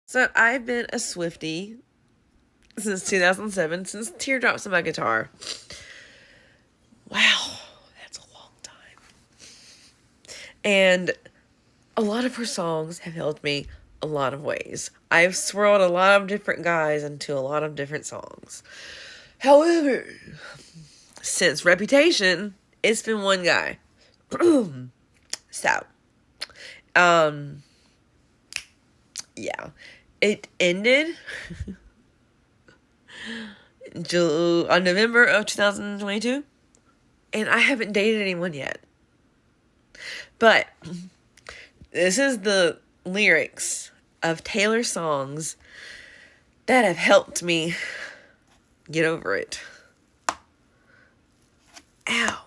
So I've been a Swiftie since 2007, since Teardrops on My Guitar. Wow, that's a long time. And a lot of her songs have helped me a lot of ways. I've swirled a lot of different guys into a lot of different songs. However, since Reputation, it's been one guy. So, um, yeah. It ended on November of 2022, and I haven't dated anyone yet. But this is the lyrics of Taylor's songs that have helped me get over it. Ow.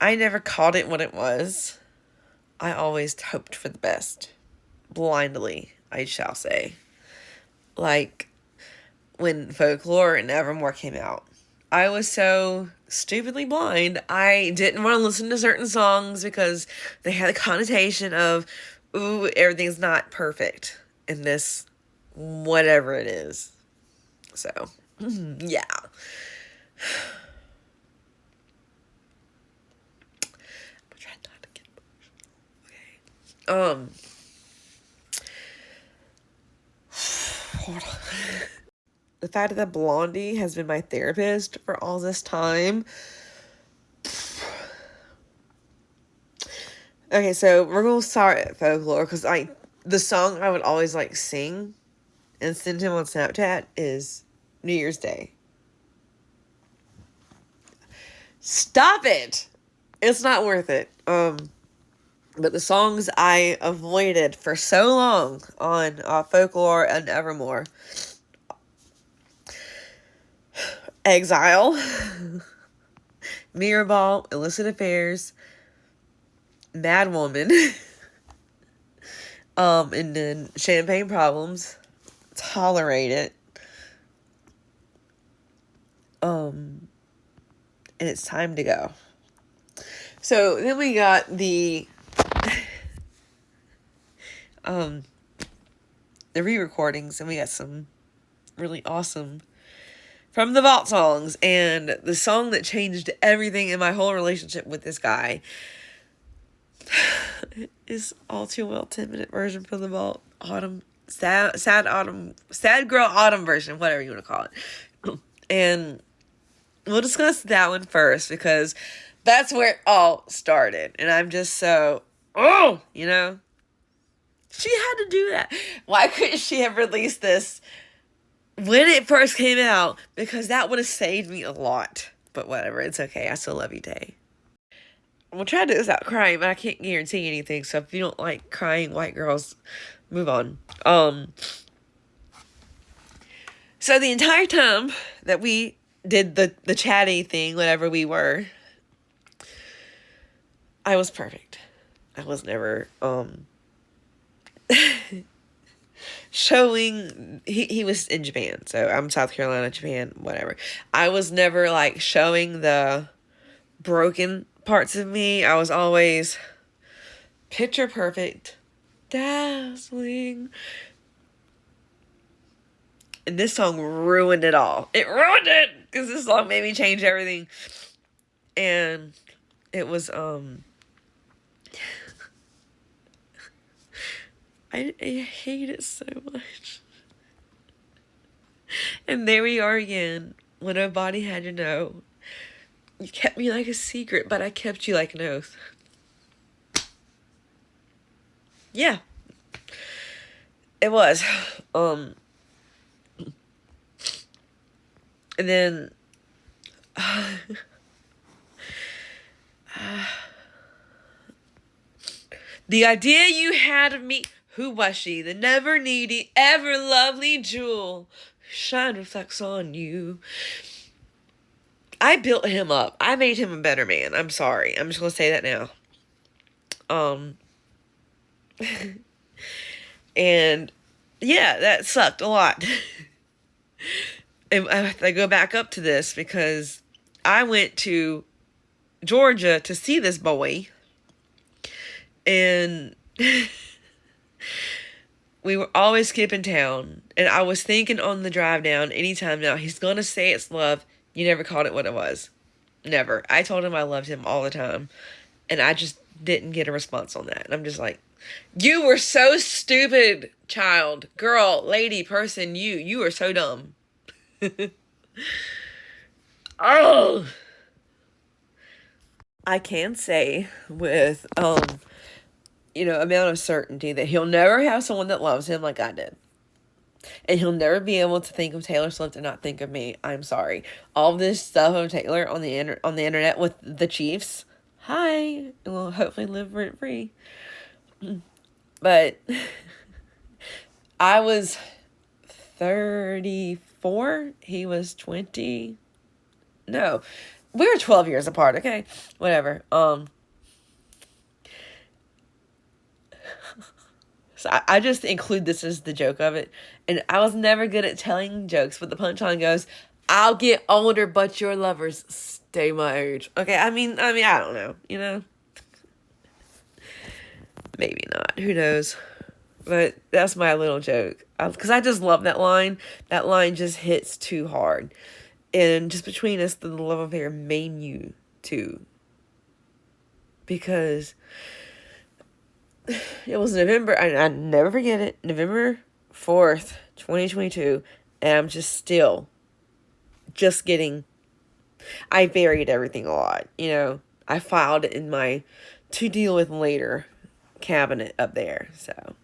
I never called it what it was. I always hoped for the best. Blindly, I shall say. Like when Folklore and Evermore came out. I was so stupidly blind. I didn't want to listen to certain songs because they had a connotation of, ooh, everything's not perfect in this, whatever it is. So, yeah. I'm trying not to get emotional. Okay. Hold on. The fact that Blondie has been my therapist for all this time. Okay, so we're gonna start at Folklore because the song I would always like sing and send him on Snapchat is New Year's Day. Stop it! It's not worth it. But the songs I avoided for so long on Folklore and Evermore. Exile, Mirrorball, Illicit Affairs, Mad Woman, and then Champagne Problems, Tolerate It, and It's Time to Go. So then we got the re-recordings, and we got some really awesome From the Vault songs, and the song that changed everything in my whole relationship with this guy is All Too Well 10-minute version from the Vault. Sad Girl Autumn version, whatever you want to call it. And we'll discuss that one first because that's where it all started. And I'm just so, she had to do that. Why couldn't she have released this when it first came out? Because that would have saved me a lot. But whatever, it's okay. I still love you, Tay. I'm gonna try to do this without crying, but I can't guarantee anything. So if you don't like crying white girls, move on. So the entire time that we did the chatty thing, whatever we were, I was perfect. I was never showing. He was in Japan, so I'm South Carolina, Japan, whatever. I was never like showing the broken parts of me. I was always picture perfect, dazzling. And this song ruined it all. It ruined it because this song made me change everything. And it was I hate it so much. And there we are again. When nobody had to know. You kept me like a secret, but I kept you like an oath. Yeah. It was. And then the idea you had of me. Who was she? The never needy, ever lovely jewel. Shine reflects on you. I built him up. I made him a better man. I'm sorry. I'm just gonna say that now. And yeah, that sucked a lot. And I go back up to this because I went to Georgia to see this boy. And we were always skipping town, and I was thinking on the drive down anytime now, he's gonna say it's love. You never called it what it was. Never. I told him I loved him all the time, and I just didn't get a response on that. And I'm just like, you were so stupid, child, girl, lady, person, you were so dumb. Oh, I can say with amount of certainty that he'll never have someone that loves him like I did. And he'll never be able to think of Taylor Swift and not think of me. I'm sorry. All this stuff of Taylor on the internet with the Chiefs. Hi. And we'll hopefully live rent free. But I was 34. He was 20. No. We were 12 years apart, okay? Whatever. So I just include this as the joke of it. And I was never good at telling jokes, but the punchline goes, I'll get older, but your lovers stay my age. Okay, I mean, I don't know, Maybe not. Who knows? But that's my little joke. Because I just love that line. That line just hits too hard. And just between us, the love affair made you too. Because it was November, I never forget it, November 4th, 2022, and I'm just getting, I varied everything a lot, I filed it in my to deal with later cabinet up there, so,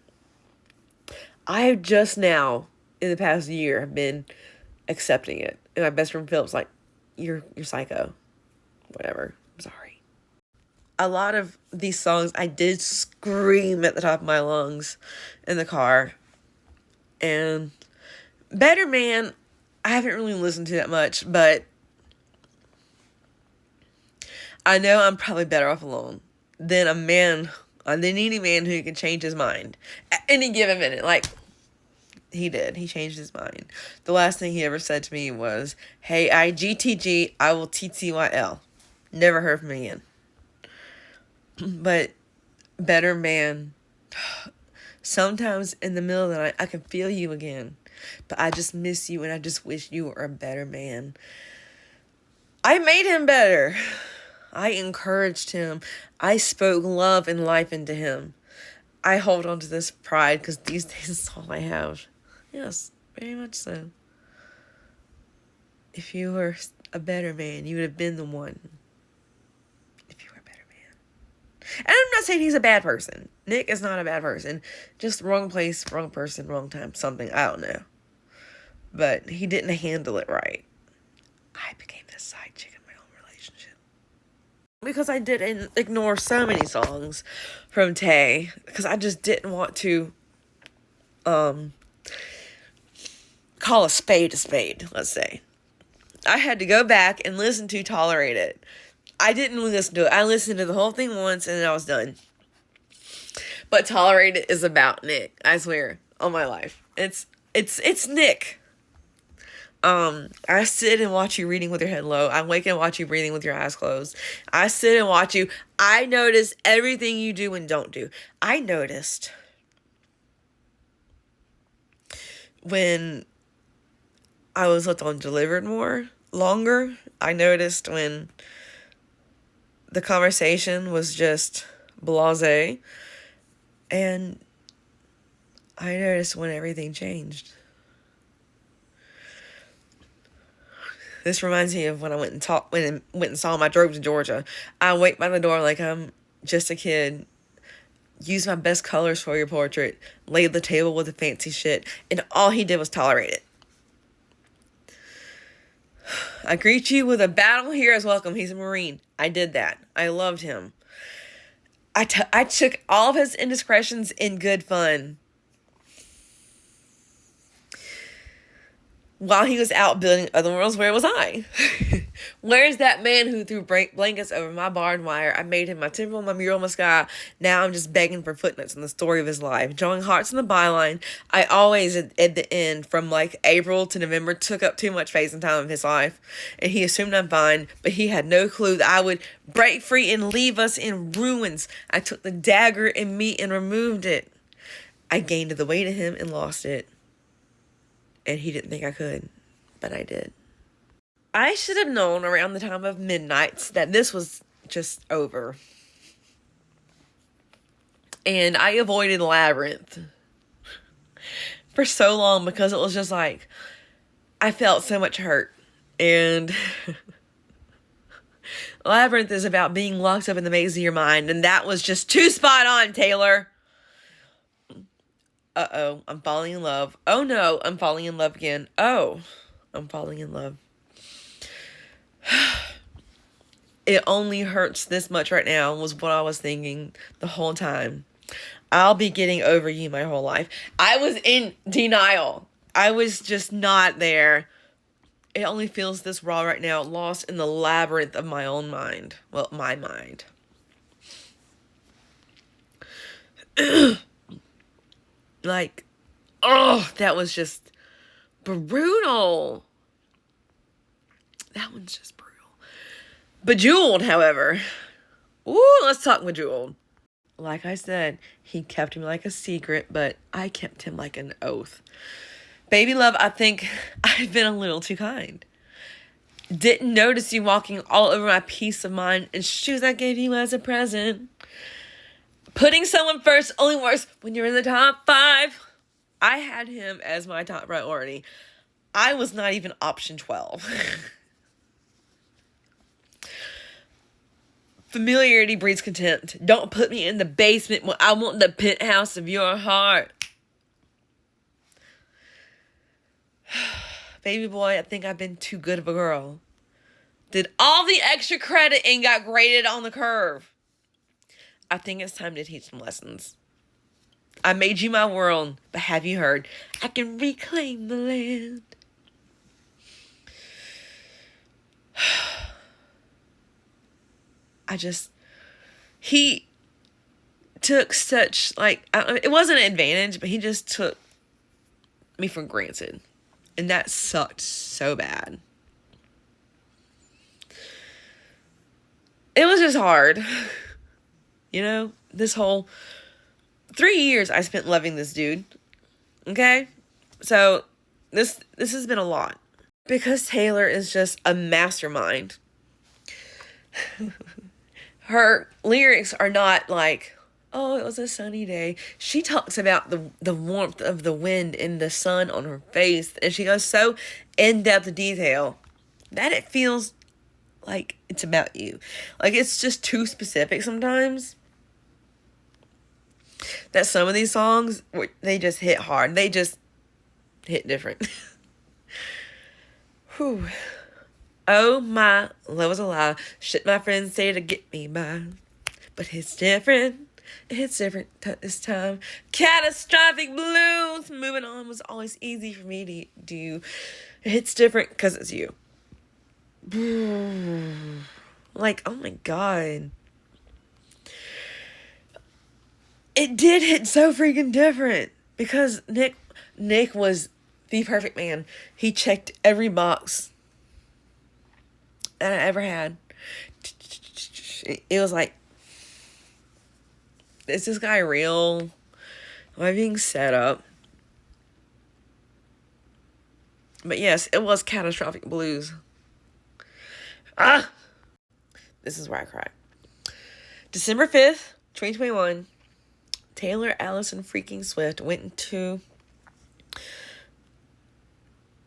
I just now, in the past year, have been accepting it, and my best friend Philip's like, you're psycho, whatever, I'm sorry. A lot of these songs I did scream at the top of my lungs in the car. And Better Man, I haven't really listened to that much, but I know I'm probably better off alone than than any man who can change his mind at any given minute. Like, he did. He changed his mind. The last thing he ever said to me was, hey, IGTG, I will TTYL. Never heard from me again. But Better Man, sometimes in the middle of the night, I can feel you again. But I just miss you and I just wish you were a better man. I made him better. I encouraged him. I spoke love and life into him. I hold on to this pride because these days it's all I have. Yes, very much so. If you were a better man, you would have been the one. And I'm not saying he's a bad person. Nick is not a bad person. Just wrong place, wrong person, wrong time, something. I don't know. But he didn't handle it right. I became the side chick in my own relationship. Because I didn't ignore so many songs from Tay. Because I just didn't want to call a spade, let's say. I had to go back and listen to Tolerate It. I didn't listen to it. I listened to the whole thing once and then I was done. But Tolerate It is about Nick. I swear. On my life. It's Nick. I sit and watch you reading with your head low. I wake and watch you breathing with your eyes closed. I sit and watch you. I notice everything you do and don't do. I noticed when I was left undelivered longer. I noticed when the conversation was just blasé. And I noticed when everything changed. This reminds me of when I went and saw him. I drove to Georgia. I wait by the door like I'm just a kid. Use my best colors for your portrait. Laid the table with the fancy shit. And all he did was tolerate it. I greet you with a battle hero's welcome. He's a Marine. I did that. I loved him. I took all of his indiscretions in good fun. While he was out building other worlds, where was I? Where's that man who threw blankets over my barbed wire? I made him my temple, my mural, my sky. Now I'm just begging for footnotes in the story of his life. Drawing hearts in the byline. I always, at the end, from like April to November, took up too much face and time of his life. And he assumed I'm fine, but he had no clue that I would break free and leave us in ruins. I took the dagger in me and removed it. I gained the weight of him and lost it. And he didn't think I could, but I did. I should have known around the time of Midnights that this was just over. And I avoided Labyrinth for so long because it was just like, I felt so much hurt. And Labyrinth is about being locked up in the maze of your mind. And that was just too spot on, Taylor. Uh-oh, I'm falling in love. Oh no, I'm falling in love again. Oh, I'm falling in love. It only hurts this much right now was what I was thinking the whole time. I'll be getting over you my whole life. I was in denial. I was just not there. It only feels this raw right now, lost in the labyrinth of my own mind. Well, my mind. Like, oh, that was just brutal. That one's just brutal. Bejeweled, however. Ooh, let's talk Bejeweled. Like I said, he kept me like a secret, but I kept him like an oath. Baby love, I think I've been a little too kind. Didn't notice you walking all over my peace of mind and shoes I gave you as a present. Putting someone first only works when you're in the top 5. I had him as my top priority. I was not even option 12. Familiarity breeds contempt. Don't put me in the basement when I want the penthouse of your heart. Baby boy, I think I've been too good of a girl. Did all the extra credit and got graded on the curve. I think it's time to teach some lessons. I made you my world, but have you heard? I can reclaim the land. He took such, it wasn't an advantage, but he just took me for granted. And that sucked so bad. It was just hard. You know, this whole 3 years I spent loving this dude. Okay? So, this has been a lot. Because Taylor is just a mastermind. Her lyrics are not like, oh, it was a sunny day. She talks about the warmth of the wind and the sun on her face. And she goes so in-depth detail that it feels like it's about you. Like, it's just too specific sometimes. That some of these songs, they just hit hard. They just hit different. Whew. Oh my, love was a lie. Shit my friends say to get me by. But it's different. It's different this time. Catastrophic blues. Moving on was always easy for me to do. It's different because it's you. Like, oh my God. It did hit so freaking different. Because Nick was the perfect man. He checked every box that I ever had. It was like, is this guy real? Am I being set up? But yes, it was Catastrophic Blues. This is where I cry. December 5th, 2021, Taylor Allison freaking Swift went into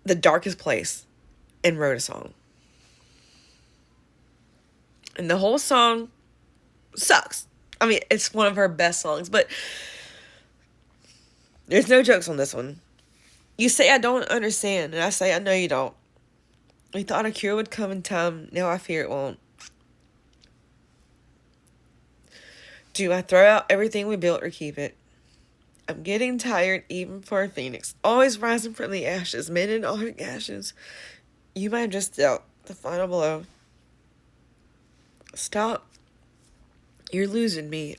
the darkest place and wrote a song. And the whole song sucks. I mean, it's one of her best songs, but there's no jokes on this one. You say I don't understand, and I say I know you don't. We thought a cure would come in time, now I fear it won't. Do I throw out everything we built or keep it? I'm getting tired even for a phoenix, always rising from the ashes, men in all her gashes. You might have just dealt the final blow. Stop. You're losing me.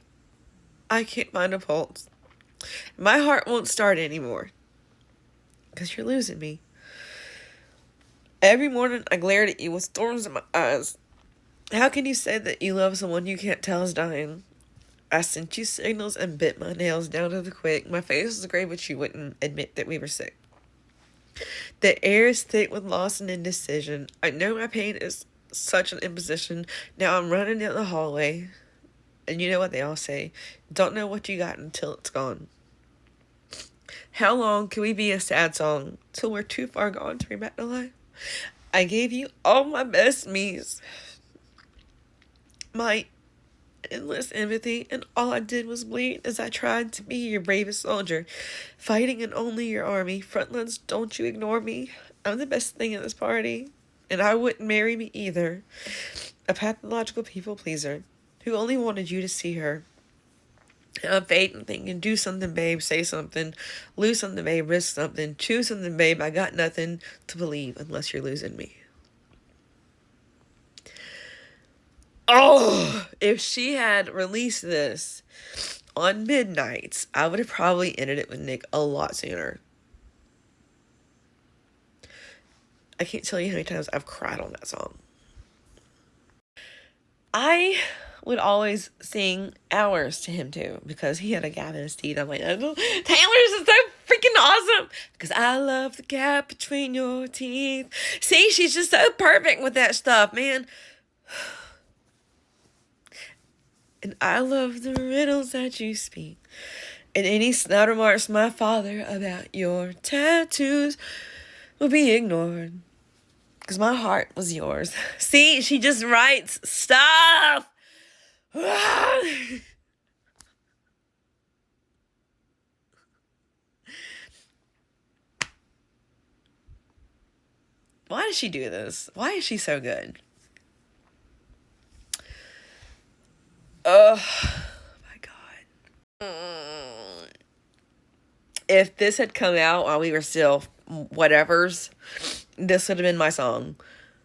I can't find a pulse. My heart won't start anymore. Because you're losing me. Every morning I glared at you with storms in my eyes. How can you say that you love someone you can't tell is dying? I sent you signals and bit my nails down to the quick. My face was gray, but you wouldn't admit that we were sick. The air is thick with loss and indecision. I know my pain is such an imposition. Now I'm running down the hallway. And you know what they all say. Don't know what you got until it's gone. How long can we be a sad song till we're too far gone to bring back to life? I gave you all my best me's. My endless empathy, and all I did was bleed as I tried to be your bravest soldier, fighting in only your army. Frontlines, don't you ignore me. I'm the best thing in this party, and I wouldn't marry me either. A pathological people pleaser who only wanted you to see her. I'm fading thinking, do something, babe, say something, lose something, babe, risk something, choose something, babe, I got nothing to believe unless you're losing me. Oh, if she had released this on Midnights, I would have probably ended it with Nick a lot sooner. I can't tell you how many times I've cried on that song. I would always sing Hours to him too, because he had a gap in his teeth. I'm like, oh, Taylor's is so freaking awesome, because I love the gap between your teeth. See, she's just so perfect with that stuff, man. And I love the riddles that you speak, and any snide remarks my father about your tattoos will be ignored, because my heart was yours. See, she just writes stuff. Why does she do this? Why is she so good? Oh my God. If this had come out while we were still whatevers, this would have been my song.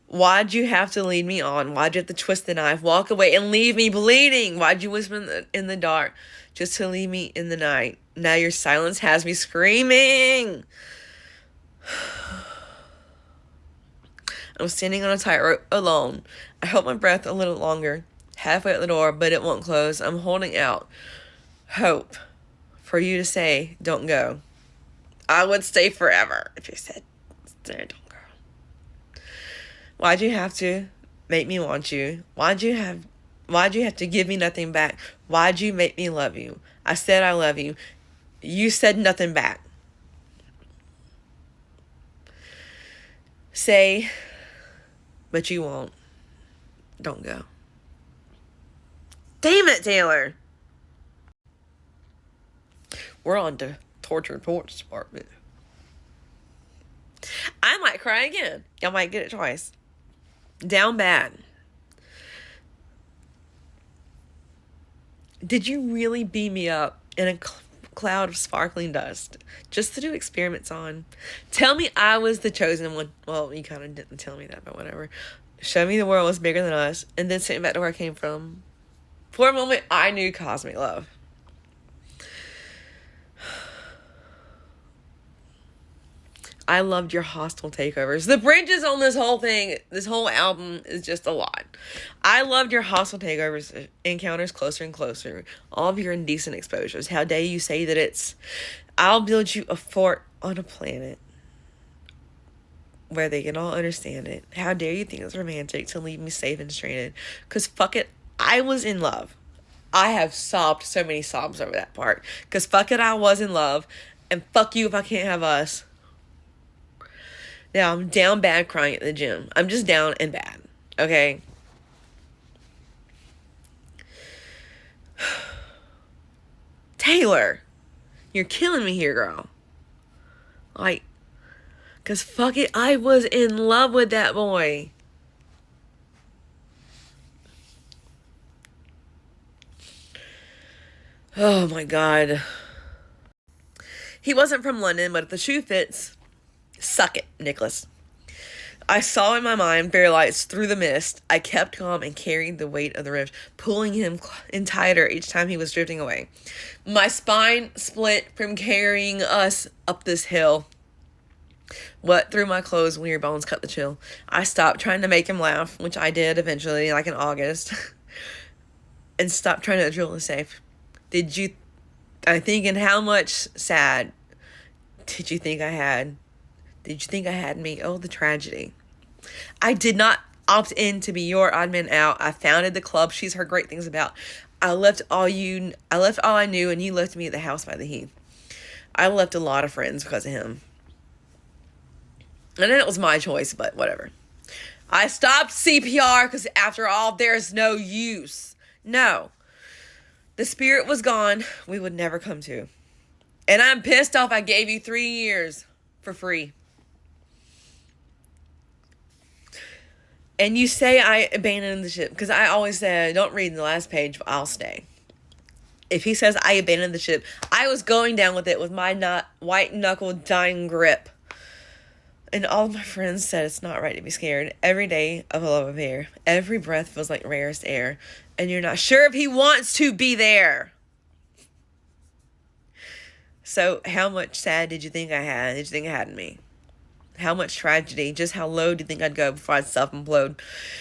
Why'd you have to lead me on? Why'd you have to twist the knife, walk away, and leave me bleeding? Why'd you whisper in the dark just to leave me in the night? Now your silence has me screaming. I'm standing on a tightrope alone. I hold my breath a little longer, halfway at the door, but it won't close. I'm holding out hope for you to say, don't go. I would stay forever if you said, don't go. Why'd you have to make me want you? Why'd you have to give me nothing back? Why'd you make me love you? I said I love you. You said nothing back. Say, but you won't. Don't go. Damn it, Taylor. We're on to torture torch department. I might cry again. Y'all might get it twice. Down bad. Did you really beam me up in a cloud of sparkling dust just to do experiments on? Tell me I was the chosen one. Well, you kind of didn't tell me that, but whatever. Show me the world was bigger than us, and then send me back to where I came from. For a moment, I knew cosmic love. I loved your hostile takeovers. The bridges on this whole thing, this whole album is just a lot. I loved your hostile takeovers, encounters closer and closer. All of your indecent exposures. How dare you say that it's, I'll build you a fort on a planet where they can all understand it. How dare you think it's romantic to leave me safe and stranded? Because fuck it, I was in love. I have sobbed so many sobs over that part. Because fuck it, I was in love. And fuck you if I can't have us. Now, I'm down bad crying at the gym. I'm just down and bad. Okay? Taylor, you're killing me here, girl. Like, because fuck it, I was in love with that boy. Oh my God. He wasn't from London, but if the shoe fits, suck it, Nicholas. I saw in my mind bare lights through the mist. I kept calm and carried the weight of the rift, pulling him in tighter each time he was drifting away. My spine split from carrying us up this hill. Wet through my clothes, weird bones cut the chill. I stopped trying to make him laugh, which I did eventually, like in August, and stopped trying to drill the safe. Did you, I'm thinking, how much sad did you think I had? Did you think I had me? Oh, the tragedy. I did not opt in to be your odd man out. I founded the club she's heard great things about. I left all I knew, and you left me at the house by the heath. I left a lot of friends because of him. And then it was my choice, but whatever. I stopped CPR because after all, there's no use. No. The spirit was gone. We would never come to. And I'm pissed off I gave you 3 years for free. And you say I abandoned the ship, because I always say, don't read the last page, but I'll stay. If he says I abandoned the ship, I was going down with it with my white knuckle dying grip. And all of my friends said it's not right to be scared. Every day of a love affair, every breath feels like rarest air, and you're not sure if he wants to be there. So how much sad did you think I had? Did you think I had in me? How much tragedy? Just how low do you think I'd go before I'd self-implode?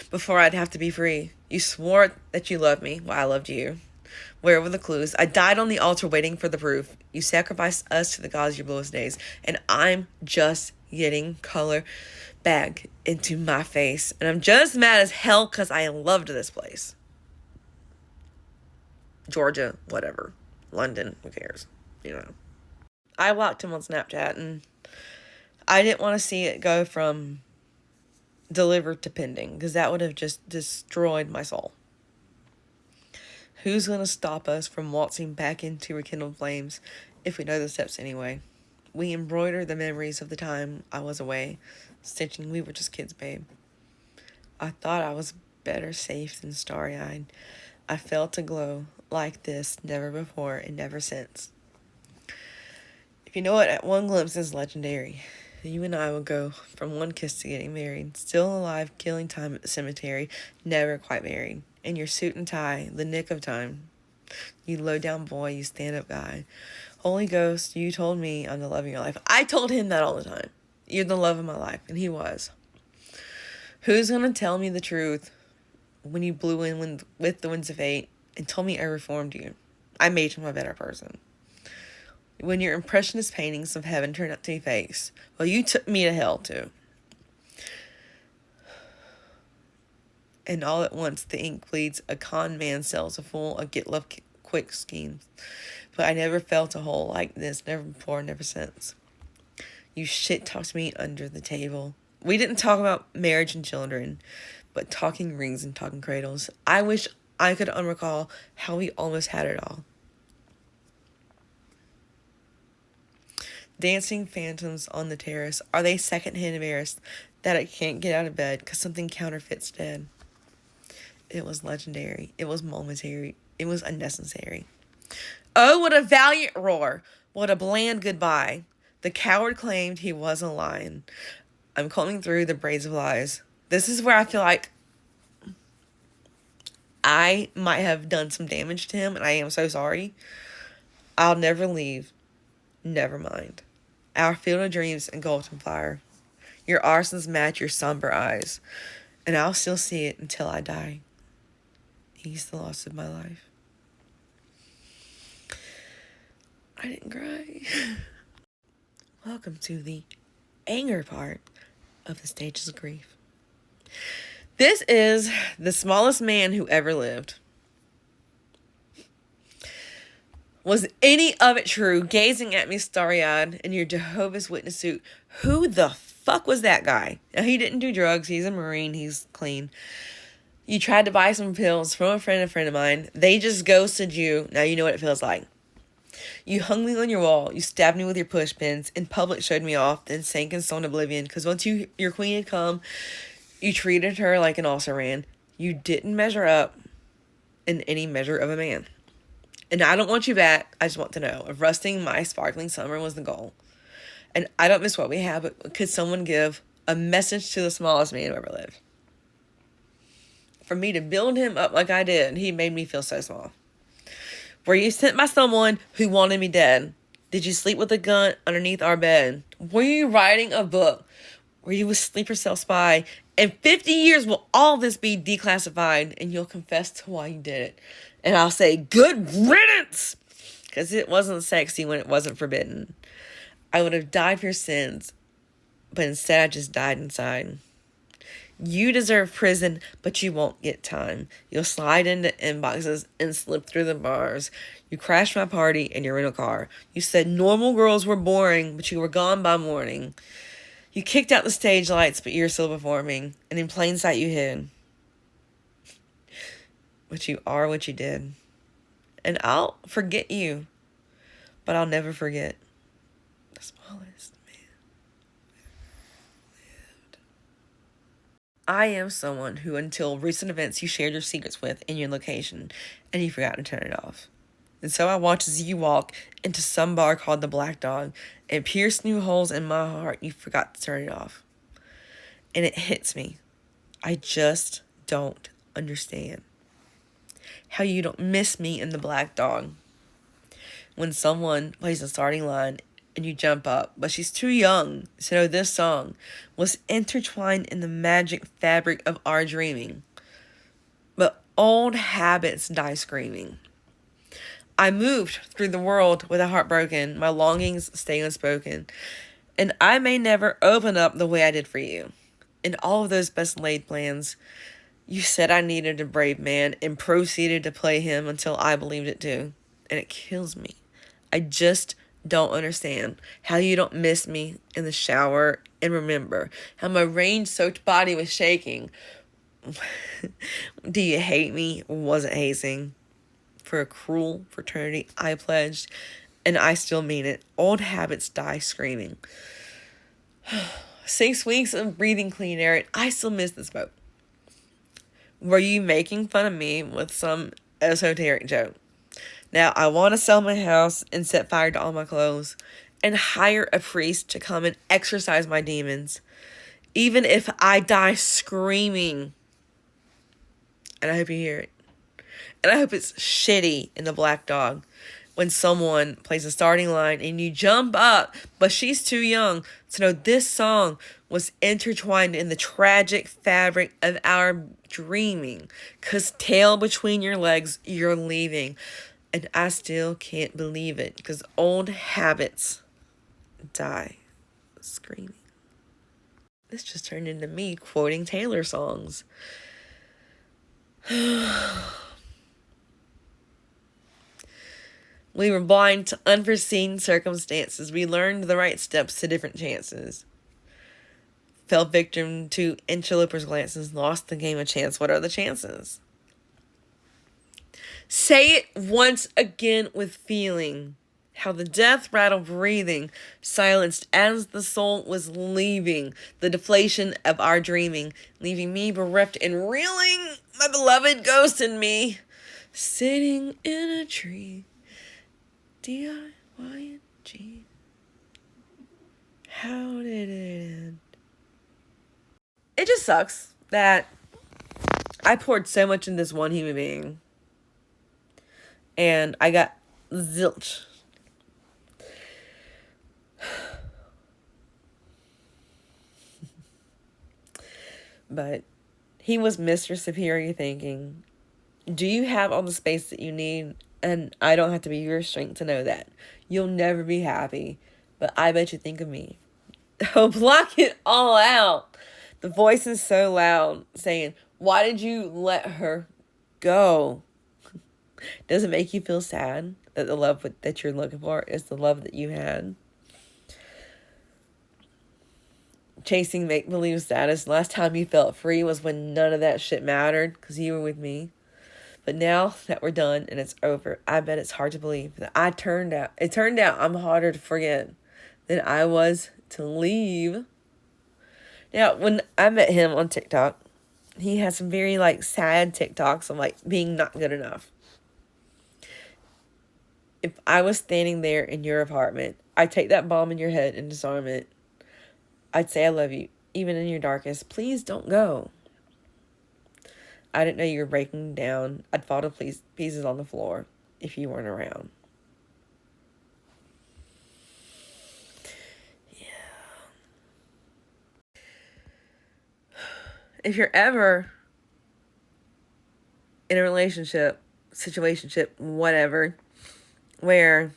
Before I'd have to be free? You swore that you loved me. Well, I loved you. Where were the clues? I died on the altar waiting for the proof. You sacrificed us to the gods of your bluest days. And I'm just getting color back into my face. And I'm just mad as hell because I loved this place. Georgia, whatever. London, who cares? You know. I blocked him on Snapchat, and I didn't want to see it go from delivered to pending, because that would have just destroyed my soul. Who's going to stop us from waltzing back into rekindled flames if we know the steps anyway? We embroider the memories of the time I was away, stitching we were just kids, babe. I thought I was better safe than starry-eyed. I felt a glow like this never before and never since. If you know it, at one glimpse is legendary. You and I will go from one kiss to getting married. Still alive, killing time at the cemetery, never quite married. In your suit and tie, the nick of time. You low-down boy, you stand-up guy. Holy Ghost, you told me I'm the love of your life. I told him that all the time. You're the love of my life, and he was. Who's going to tell me the truth when you blew in with the winds of fate and told me I reformed you? I made him a better person. When your impressionist paintings of heaven turned out to be fakes, well, you took me to hell, too. And all at once, the ink bleeds. A con man sells a fool a get-love-quick scheme. But I never felt a hole like this. Never before, never since. You shit-talked me under the table. We didn't talk about marriage and children, but talking rings and talking cradles. I wish I could unrecall how we almost had it all. Dancing phantoms on the terrace. Are they secondhand embarrassed that I can't get out of bed because something counterfeits dead? It was legendary. It was momentary. It was unnecessary. Oh, what a valiant roar. What a bland goodbye. The coward claimed he was a lion. I'm combing through the braids of lies. This is where I feel like I might have done some damage to him, and I am so sorry. I'll never leave. Never mind. Our field of dreams and golden fire. Your arsons match your somber eyes, and I'll still see it until I die. He's the loss of my life. I didn't cry. Welcome to the anger part of the stages of grief. This is the smallest man who ever lived. Was any of it true? Gazing at me starry-eyed in your Jehovah's Witness suit. Who the fuck was that guy? Now, he didn't do drugs. He's a Marine. He's clean. You tried to buy some pills from a friend of mine. They just ghosted you. Now you know what it feels like. You hung me on your wall. You stabbed me with your push pins. In public showed me off, then sank in stone oblivion. Because once your queen had come, you treated her like an also-ran. You didn't measure up in any measure of a man. And I don't want you back. I just want to know if rusting my sparkling summer was the goal. And I don't miss what we have, but could someone give a message to the smallest man who ever lived? For me to build him up like I did, he made me feel so small. Were you sent by someone who wanted me dead? Did you sleep with a gun underneath our bed? Were you writing a book? Were you a sleeper cell spy? In 50 years will all this be declassified, and you'll confess to why you did it. And I'll say, good riddance! Because it wasn't sexy when it wasn't forbidden. I would have died for your sins, but instead I just died inside. You deserve prison, but you won't get time. You'll slide into inboxes and slip through the bars. You crashed my party in your rental car. You said normal girls were boring, but you were gone by morning. You kicked out the stage lights, but you're still performing. And in plain sight you hid. But you are what you did. And I'll forget you, but I'll never forget the smallest man lived. I am someone who, until recent events, you shared your secrets with in your location, and you forgot to turn it off. And so I watch as you walk into some bar called the Black Dog and pierce new holes in my heart. You forgot to turn it off. And it hits me. I just don't understand how you don't miss me in the Black Dog. When someone plays the starting line and you jump up, but she's too young to know this song was intertwined in the magic fabric of our dreaming. But old habits die screaming. I moved through the world with a heart broken, my longings stay unspoken, and I may never open up the way I did for you. In all of those best laid plans, you said I needed a brave man and proceeded to play him until I believed it too. And it kills me. I just don't understand how you don't miss me in the shower and remember how my rain-soaked body was shaking. Do you hate me? Wasn't hazing. For a cruel fraternity I pledged, and I still mean it. Old habits die screaming. 6 weeks of breathing clean air, and I still miss the smoke. Were you making fun of me with some esoteric joke? Now I want to sell my house and set fire to all my clothes and hire a priest to come and exorcise my demons, even if I die screaming. And I hope you hear it. And I hope it's shitty in the Black Dog when someone plays a starting line and you jump up, but she's too young to know this song was intertwined in the tragic fabric of our dreaming. 'Cause tail between your legs, you're leaving. And I still can't believe it, 'cause old habits die screaming. This just turned into me quoting Taylor songs. We were blind to unforeseen circumstances. We learned the right steps to different chances. Fell victim to interlopers' glances. Lost the game of chance. What are the chances? Say it once again with feeling. How the death rattle breathing silenced as the soul was leaving. The deflation of our dreaming. Leaving me bereft and reeling. My beloved ghost in me. Sitting in a tree. D-I-Y-N-G. How did it end? It just sucks that I poured so much in this one human being. And I got zilch. But he was Mr. Superior Thinking. Do you have all the space that you need? And I don't have to be your strength to know that. You'll never be happy. But I bet you think of me. Oh, block it all out. The voice is so loud saying, why did you let her go? Does it make you feel sad that the love that you're looking for is the love that you had? Chasing make-believe status. Last time you felt free was when none of that shit mattered because you were with me. But now that we're done and it's over, I bet it's hard to believe that it turned out I'm harder to forget than I was to leave. Now, when I met him on TikTok, he had some very, sad TikToks of, being not good enough. If I was standing there in your apartment, I'd take that bomb in your head and disarm it. I'd say I love you, even in your darkest. Please don't go. I didn't know you were breaking down. I'd fall to pieces on the floor if you weren't around. Yeah. If you're ever in a relationship, situationship, whatever, where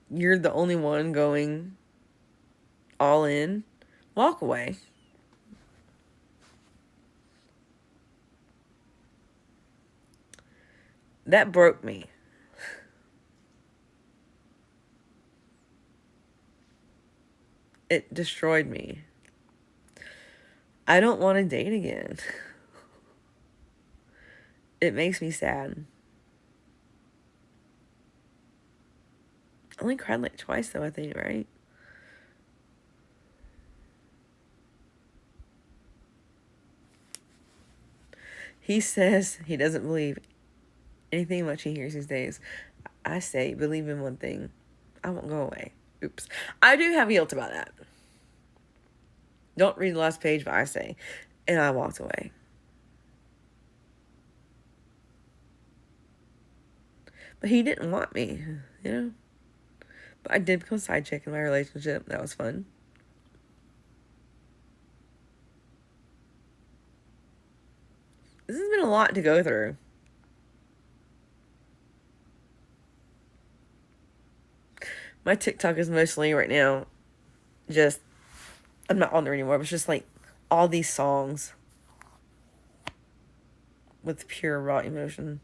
you're the only one going all in, walk away. That broke me. It destroyed me. I don't want to date again. It makes me sad. I only cried like twice though, I think, right? He says he doesn't believe anything much he hears these days. I say, believe in one thing. I won't go away. Oops. I do have guilt about that. Don't read the last page, but I say. And I walked away. But he didn't want me, you know? But I did become a side chick in my relationship. That was fun. This has been a lot to go through. My TikTok is mostly right now just, I'm not on there anymore, but it's just like all these songs with pure raw emotion.